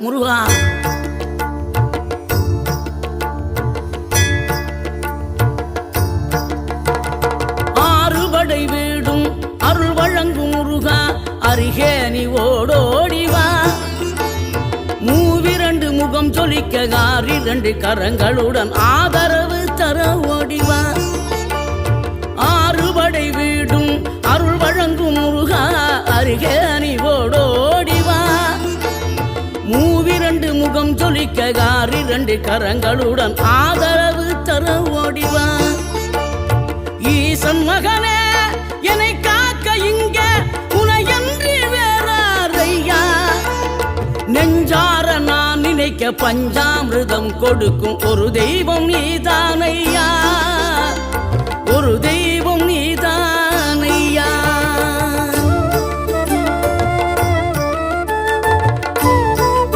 முருகா. ஆறுபடை வீடும் அருள் வழங்கும் முருகா, அருகே நீ ஓடோடிவா. மூவிரண்டு முகம் சொலிக்க ஆறிரண்டு கரங்களுடன் ஆதரவு தர ஓடிவா. ஆறுபடை வீடும் அருள் வழங்கும் முருகா, அருகே நீ ஓடோடிவா. மூவிரண்டு முகம் சொலிக்க ஆறிரண்டு கரங்களுடன் ஆதரவு தர ஓடிவா. ஈசன் மகனே என்னை காக்க இங்க உனையன்றி வேறாரையா. நெஞ்சார நான் நினைக்க பஞ்சாமிர்தம் கொடுக்கும் ஒரு தெய்வம் நீதானையா. ஒரு தெய்வம்